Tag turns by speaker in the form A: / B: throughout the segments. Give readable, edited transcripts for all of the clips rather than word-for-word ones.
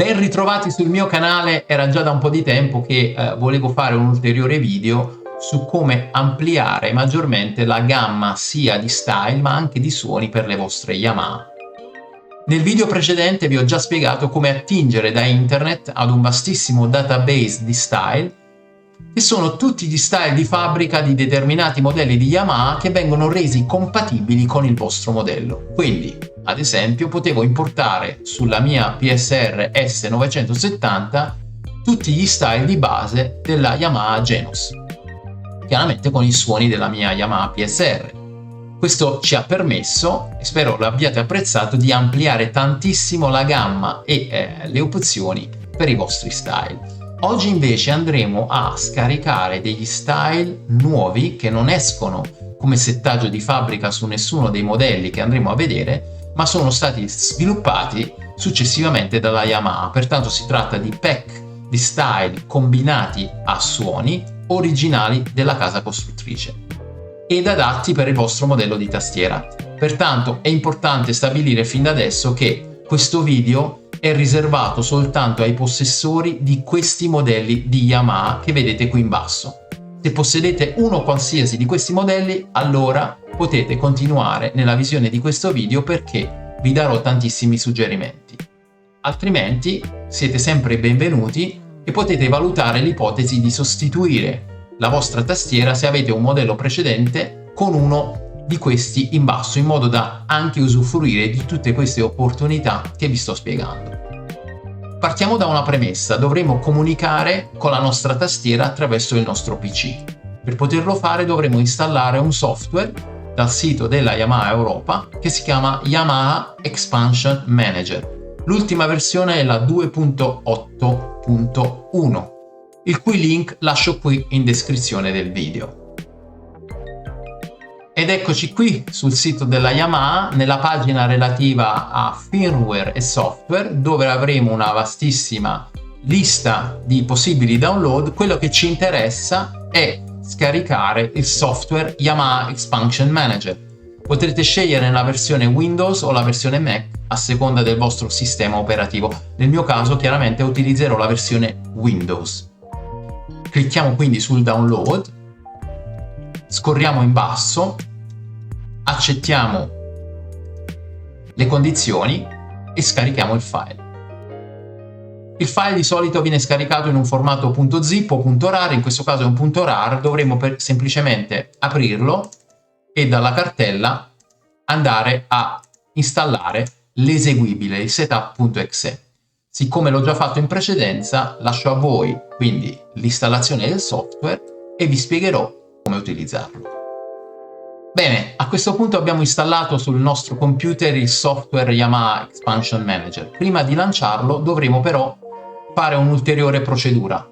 A: Ben ritrovati sul mio canale, era già da un po' di tempo che volevo fare un ulteriore video su come ampliare maggiormente la gamma sia di style ma anche di suoni per le vostre Yamaha. Nel video precedente vi ho già spiegato come attingere da internet ad un vastissimo database di style, che sono tutti gli style di fabbrica di determinati modelli di Yamaha che vengono resi compatibili con il vostro modello. Quindi, ad esempio, potevo importare sulla mia PSR S970 tutti gli style di base della Yamaha Genos, chiaramente con i suoni della mia Yamaha PSR. Questo ci ha permesso, e spero l'abbiate apprezzato, di ampliare tantissimo la gamma e le opzioni per i vostri style. Oggi invece andremo a scaricare degli style nuovi che non escono come settaggio di fabbrica su nessuno dei modelli che andremo a vedere, ma sono stati sviluppati successivamente dalla Yamaha. Pertanto si tratta di pack di style combinati a suoni originali della casa costruttrice ed adatti per il vostro modello di tastiera. Pertanto è importante stabilire fin da adesso che questo video è riservato soltanto ai possessori di questi modelli di Yamaha che vedete qui in basso. Se possedete uno qualsiasi di questi modelli, allora potete continuare nella visione di questo video perché vi darò tantissimi suggerimenti. Altrimenti siete sempre benvenuti e potete valutare l'ipotesi di sostituire la vostra tastiera se avete un modello precedente con uno di questi in basso, in modo da anche usufruire di tutte queste opportunità che vi sto spiegando. Partiamo da una premessa: dovremo comunicare con la nostra tastiera attraverso il nostro PC. Per poterlo fare dovremo installare un software dal sito della Yamaha Europa che si chiama Yamaha Expansion Manager. L'ultima versione è la 2.8.1, il cui link lascio qui in descrizione del video. Ed eccoci qui sul sito della Yamaha, nella pagina relativa a firmware e software, dove avremo una vastissima lista di possibili download. Quello che ci interessa è scaricare il software Yamaha Expansion Manager. Potrete scegliere la versione Windows o la versione Mac a seconda del vostro sistema operativo. Nel mio caso chiaramente utilizzerò la versione Windows. Clicchiamo quindi sul download, scorriamo in basso, accettiamo le condizioni e scarichiamo il file. Il file di solito viene scaricato in un formato .zip o .rar, in questo caso è un .rar. Dovremo semplicemente aprirlo e dalla cartella andare a installare l'eseguibile, il setup.exe. Siccome l'ho già fatto in precedenza, lascio a voi quindi l'installazione del software e vi spiegherò come utilizzarlo. Bene, a questo punto abbiamo installato sul nostro computer il software Yamaha Expansion Manager. Prima di lanciarlo dovremo però fare un'ulteriore procedura.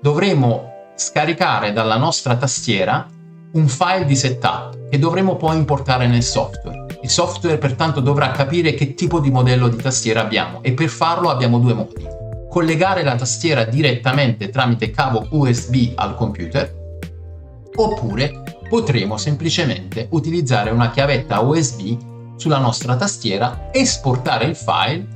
A: Dovremo scaricare dalla nostra tastiera un file di setup che dovremo poi importare nel software. Il software pertanto dovrà capire che tipo di modello di tastiera abbiamo e per farlo abbiamo due modi: collegare la tastiera direttamente tramite cavo USB al computer, oppure potremo semplicemente utilizzare una chiavetta USB sulla nostra tastiera, esportare il file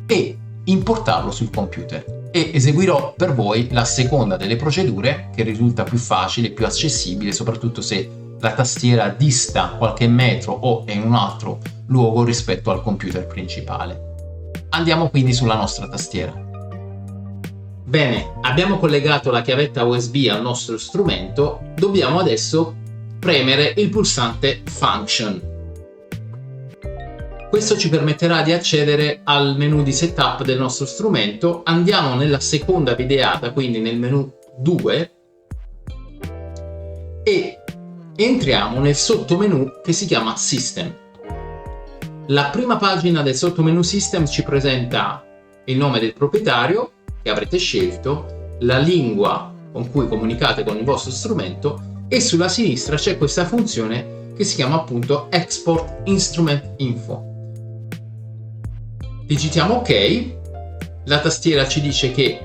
A: e importarlo sul computer. E eseguirò per voi la seconda delle procedure, che risulta più facile, più accessibile, soprattutto se la tastiera dista qualche metro o è in un altro luogo rispetto al computer principale. Andiamo quindi sulla nostra tastiera. Bene, abbiamo collegato la chiavetta USB al nostro strumento, dobbiamo adesso premere il pulsante Function. Questo ci permetterà di accedere al menu di setup del nostro strumento. Andiamo nella seconda videata, quindi nel menu 2, e entriamo nel sottomenu che si chiama System. La prima pagina del sottomenu System ci presenta il nome del proprietario che avrete scelto, la lingua con cui comunicate con il vostro strumento, e sulla sinistra c'è questa funzione che si chiama appunto Export Instrument Info. Digitiamo OK, la tastiera ci dice che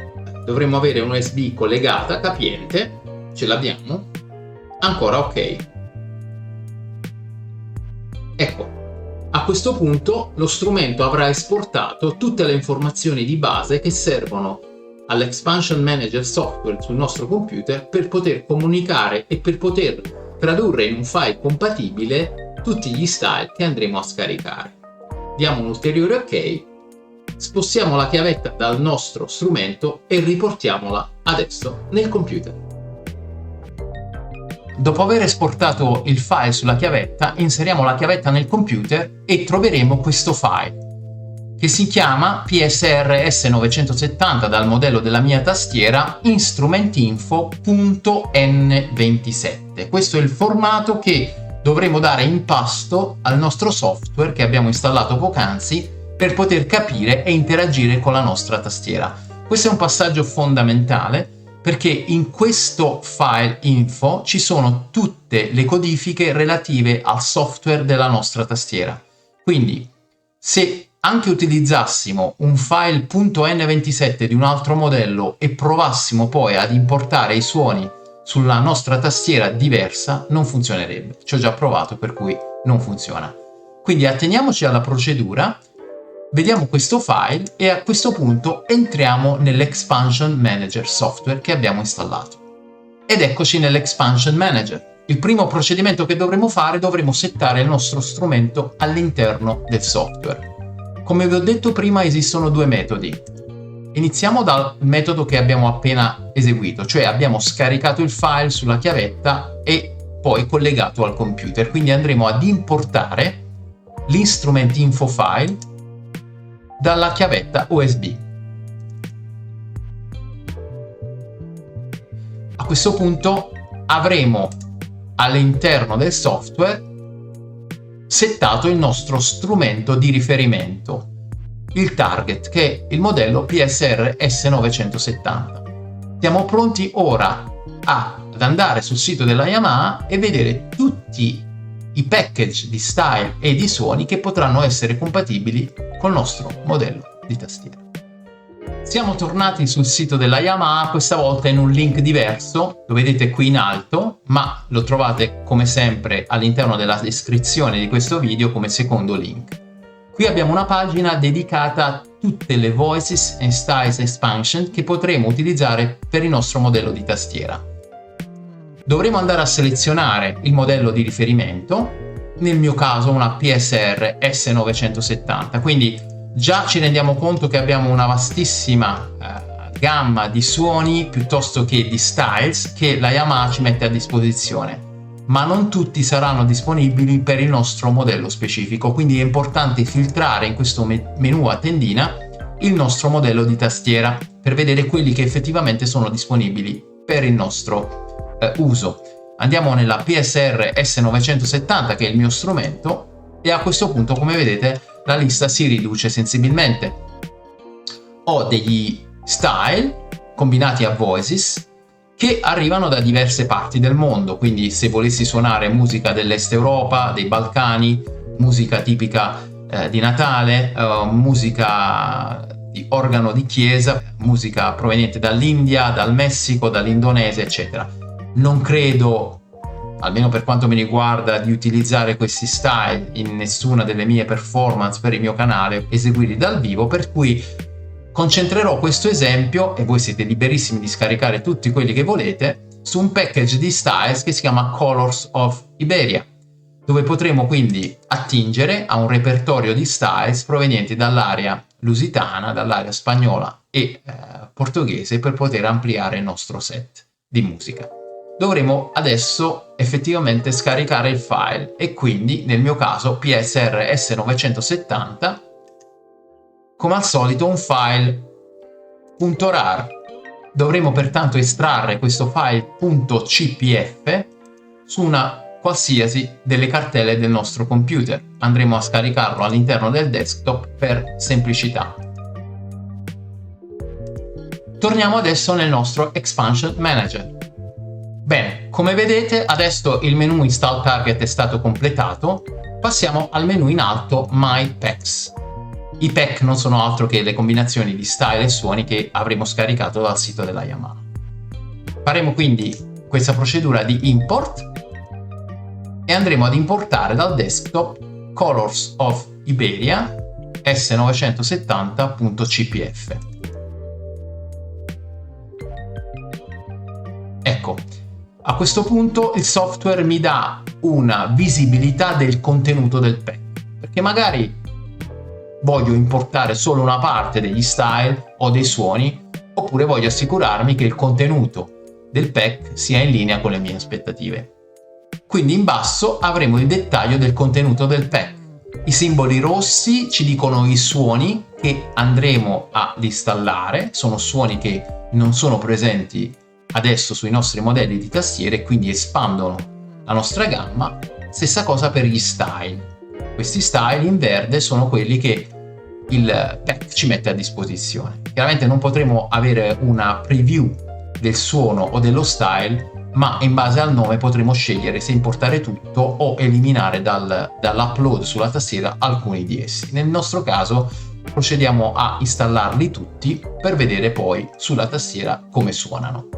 A: dovremmo avere un USB collegata, capiente, ce l'abbiamo, ancora OK. Ecco, A questo punto lo strumento avrà esportato tutte le informazioni di base che servono all'Expansion Manager software sul nostro computer per poter comunicare e per poter tradurre in un file compatibile tutti gli style che andremo a scaricare. Diamo un ulteriore ok, spostiamo la chiavetta dal nostro strumento e riportiamola adesso nel computer. Dopo aver esportato il file sulla chiavetta, inseriamo la chiavetta nel computer e troveremo questo file che si chiama PSR S970 dal modello della mia tastiera instrumentinfo.n27. Questo è il formato che dovremo dare in pasto al nostro software che abbiamo installato poc'anzi per poter capire e interagire con la nostra tastiera. Questo è un passaggio fondamentale perché in questo file info ci sono tutte le codifiche relative al software della nostra tastiera. Quindi se anche utilizzassimo un file .n27 di un altro modello e provassimo poi ad importare i suoni sulla nostra tastiera diversa, non funzionerebbe. Ci ho già provato, per cui non funziona. Quindi atteniamoci alla procedura, vediamo questo file e a questo punto entriamo nell'Expansion Manager software che abbiamo installato. Ed eccoci nell'Expansion Manager. Il primo procedimento che dovremo fare, dovremo settare il nostro strumento all'interno del software. Come vi ho detto prima, esistono due metodi. Iniziamo dal metodo che abbiamo appena eseguito, cioè abbiamo scaricato il file sulla chiavetta e poi collegato al computer. Quindi andremo ad importare l'instrument info file dalla chiavetta USB. A questo punto avremo all'interno del software settato il nostro strumento di riferimento, il target, che è il modello PSR S970. Siamo pronti ora ad andare sul sito della Yamaha e vedere tutti i package di style e di suoni che potranno essere compatibili col nostro modello di tastiera. Siamo tornati sul sito della Yamaha, questa volta in un link diverso, lo vedete qui in alto, ma lo trovate come sempre all'interno della descrizione di questo video come secondo link. Qui abbiamo una pagina dedicata a tutte le Voices and Styles Expansion che potremo utilizzare per il nostro modello di tastiera. Dovremo andare a selezionare il modello di riferimento, nel mio caso una PSR S970, quindi già ci rendiamo conto che abbiamo una vastissima gamma di suoni piuttosto che di styles che la Yamaha ci mette a disposizione, ma non tutti saranno disponibili per il nostro modello specifico, quindi è importante filtrare in questo menu a tendina il nostro modello di tastiera per vedere quelli che effettivamente sono disponibili per il nostro uso. Andiamo nella PSR S970 che è il mio strumento e a questo punto, come vedete, la lista si riduce sensibilmente. Ho degli style combinati a voices che arrivano da diverse parti del mondo, quindi se volessi suonare musica dell'Est Europa, dei Balcani, musica tipica di Natale, musica di organo di chiesa, musica proveniente dall'India, dal Messico, dall'Indonesia, eccetera. Non credo, almeno per quanto mi riguarda, di utilizzare questi style in nessuna delle mie performance per il mio canale eseguiti dal vivo, per cui concentrerò questo esempio, e voi siete liberissimi di scaricare tutti quelli che volete, su un package di styles che si chiama Colors of Iberia, dove potremo quindi attingere a un repertorio di styles provenienti dall'area lusitana, dall'area spagnola e portoghese per poter ampliare il nostro set di musica. Dovremo adesso effettivamente scaricare il file e quindi nel mio caso PSR S970, come al solito un file .rar. Dovremo pertanto estrarre questo file .cpf su una qualsiasi delle cartelle del nostro computer. Andremo a scaricarlo all'interno del desktop per semplicità. Torniamo adesso nel nostro Expansion Manager. Bene, come vedete adesso il menu Install Target è stato completato, passiamo al menu in alto My Packs. I pack non sono altro che le combinazioni di style e suoni che avremo scaricato dal sito della Yamaha. Faremo quindi questa procedura di import e andremo ad importare dal desktop Colors of Iberia S970.cpf. Ecco, a questo punto il software mi dà una visibilità del contenuto del pack, perché magari voglio importare solo una parte degli style o dei suoni, oppure voglio assicurarmi che il contenuto del pack sia in linea con le mie aspettative. Quindi in basso avremo il dettaglio del contenuto del pack. I simboli rossi ci dicono i suoni che andremo ad installare, sono suoni che non sono presenti adesso sui nostri modelli di tastiere e quindi espandono la nostra gamma. Stessa cosa per gli style. Questi style in verde sono quelli che il pack ci mette a disposizione. Chiaramente non potremo avere una preview del suono o dello style, ma in base al nome potremo scegliere se importare tutto o eliminare dall'upload sulla tastiera alcuni di essi. Nel nostro caso procediamo a installarli tutti per vedere poi sulla tastiera come suonano.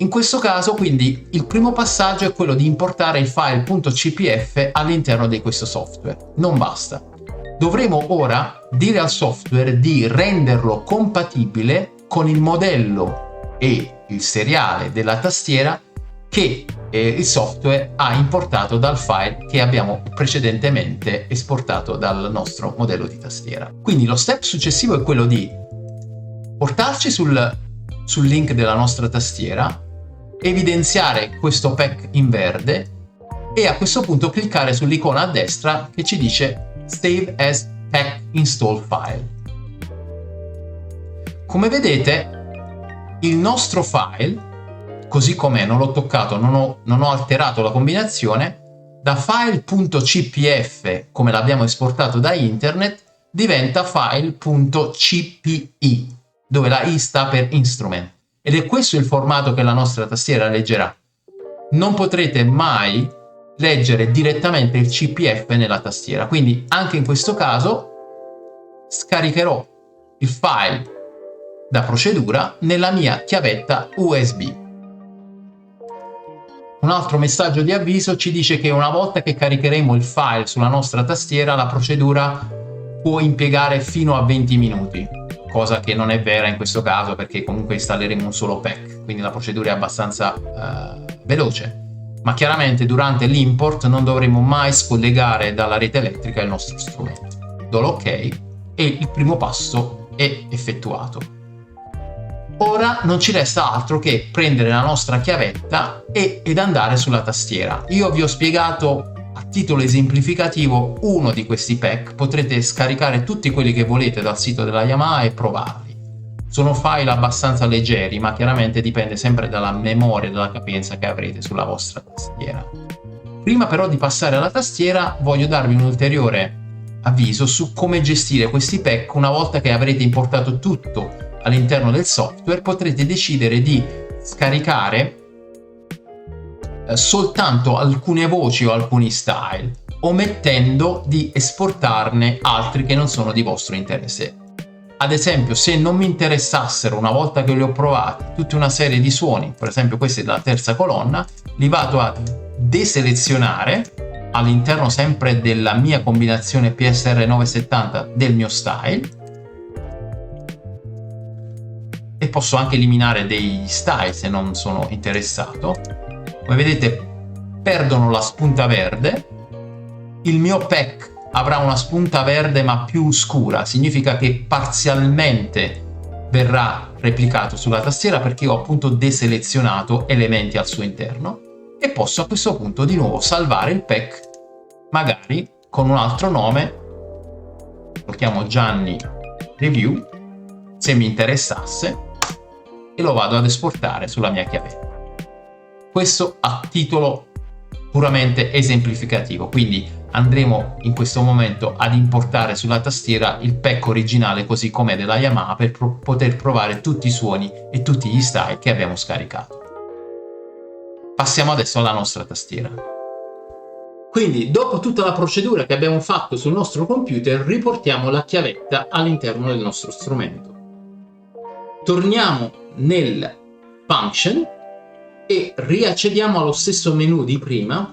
A: In questo caso quindi il primo passaggio è quello di importare il file .cpf all'interno di questo software. Non basta. Dovremo ora dire al software di renderlo compatibile con il modello e il seriale della tastiera che il software ha importato dal file che abbiamo precedentemente esportato dal nostro modello di tastiera. Quindi lo step successivo è quello di portarci sul link della nostra tastiera, evidenziare questo pack in verde e a questo punto cliccare sull'icona a destra che ci dice Save as Pack Install File. Come vedete il nostro file, così com'è, non l'ho toccato, non ho alterato la combinazione, da file.cpf come l'abbiamo esportato da internet diventa file.cpi, dove la I sta per Instrument. Ed è questo il formato che la nostra tastiera leggerà. Non potrete mai leggere direttamente il CPF nella tastiera, quindi anche in questo caso scaricherò il file da procedura nella mia chiavetta USB. Un altro messaggio di avviso ci dice che una volta che caricheremo il file sulla nostra tastiera, la procedura può impiegare fino a 20 minuti. Cosa che non è vera in questo caso perché comunque installeremo un solo pack, quindi la procedura è abbastanza veloce. Ma chiaramente durante l'import non dovremo mai scollegare dalla rete elettrica il nostro strumento. Do l'ok e il primo passo è effettuato. Ora non ci resta altro che prendere la nostra chiavetta ed andare sulla tastiera. Io vi ho spiegato a titolo esemplificativo uno di questi pack, potrete scaricare tutti quelli che volete dal sito della Yamaha e provarli. Sono file abbastanza leggeri, ma chiaramente dipende sempre dalla memoria e dalla capienza che avrete sulla vostra tastiera. Prima però di passare alla tastiera voglio darvi un ulteriore avviso su come gestire questi pack. Una volta che avrete importato tutto all'interno del software potrete decidere di scaricare soltanto alcune voci o alcuni style, omettendo di esportarne altri che non sono di vostro interesse. Ad esempio, se non mi interessassero, una volta che li ho provati, tutta una serie di suoni, per esempio questi della terza colonna, li vado a deselezionare all'interno sempre della mia combinazione PSR 970 del mio style, e posso anche eliminare degli style se non sono interessato. Come vedete perdono la spunta verde, il mio pack avrà una spunta verde ma più scura, significa che parzialmente verrà replicato sulla tastiera perché ho appunto deselezionato elementi al suo interno, e posso a questo punto di nuovo salvare il pack magari con un altro nome, lo chiamo Gianni Review se mi interessasse, e lo vado ad esportare sulla mia chiavetta. Questo a titolo puramente esemplificativo, quindi andremo in questo momento ad importare sulla tastiera il pack originale così com'è della Yamaha per poter provare tutti i suoni e tutti gli style che abbiamo scaricato. Passiamo adesso alla nostra tastiera. Quindi dopo tutta la procedura che abbiamo fatto sul nostro computer, riportiamo la chiavetta all'interno del nostro strumento. Torniamo nel function e riaccediamo allo stesso menu di prima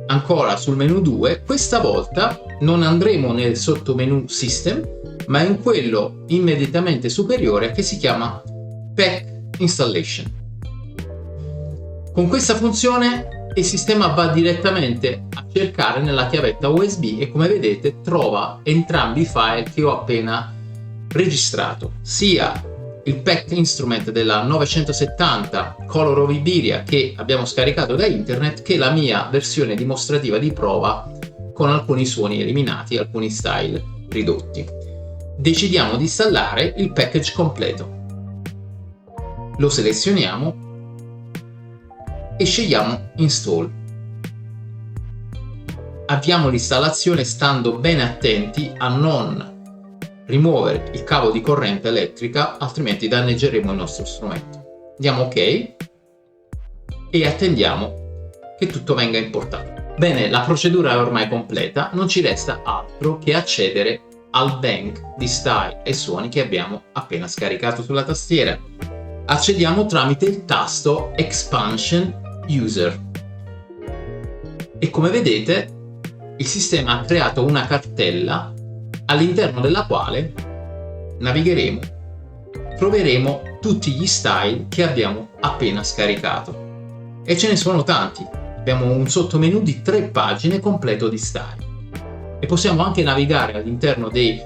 A: ancora sul menu 2, questa volta non andremo nel sottomenu System, ma in quello immediatamente superiore che si chiama Pack Installation. Con questa funzione il sistema va direttamente a cercare nella chiavetta USB e, come vedete, trova entrambi i file che ho appena registrato, sia il pack instrument della 970 Color of Iberia che abbiamo scaricato da internet, che la mia versione dimostrativa di prova con alcuni suoni eliminati, alcuni style ridotti. Decidiamo di installare il package completo. Lo selezioniamo e scegliamo Install. Avviamo l'installazione stando ben attenti a non rimuovere il cavo di corrente elettrica, altrimenti danneggeremo il nostro strumento. Diamo OK e attendiamo che tutto venga importato. Bene, la procedura è ormai completa, non ci resta altro che accedere al bank di style e suoni che abbiamo appena scaricato sulla tastiera. Accediamo tramite il tasto Expansion User e, come vedete, il sistema ha creato una cartella all'interno della quale navigheremo, troveremo tutti gli style che abbiamo appena scaricato, e ce ne sono tanti. Abbiamo un sottomenu di 3 pagine completo di style e possiamo anche navigare all'interno dei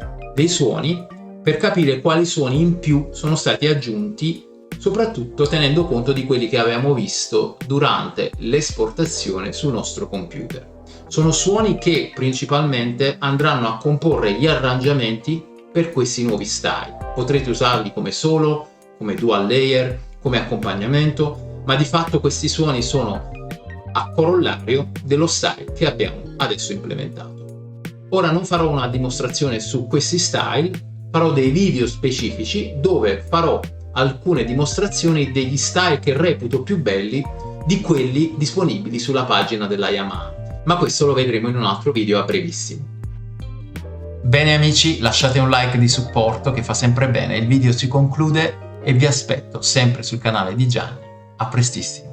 A: suoni per capire quali suoni in più sono stati aggiunti, soprattutto tenendo conto di quelli che avevamo visto durante l'esportazione sul nostro computer. Sono suoni che principalmente andranno a comporre gli arrangiamenti per questi nuovi style. Potrete usarli come solo, come dual layer, come accompagnamento, ma di fatto questi suoni sono a corollario dello style che abbiamo adesso implementato. Ora non farò una dimostrazione su questi style, farò dei video specifici dove farò alcune dimostrazioni degli style che reputo più belli di quelli disponibili sulla pagina della Yamaha, ma questo lo vedremo in un altro video a brevissimo. Bene amici, lasciate un like di supporto che fa sempre bene. Il video si conclude e vi aspetto sempre sul canale di Gianni. A prestissimo.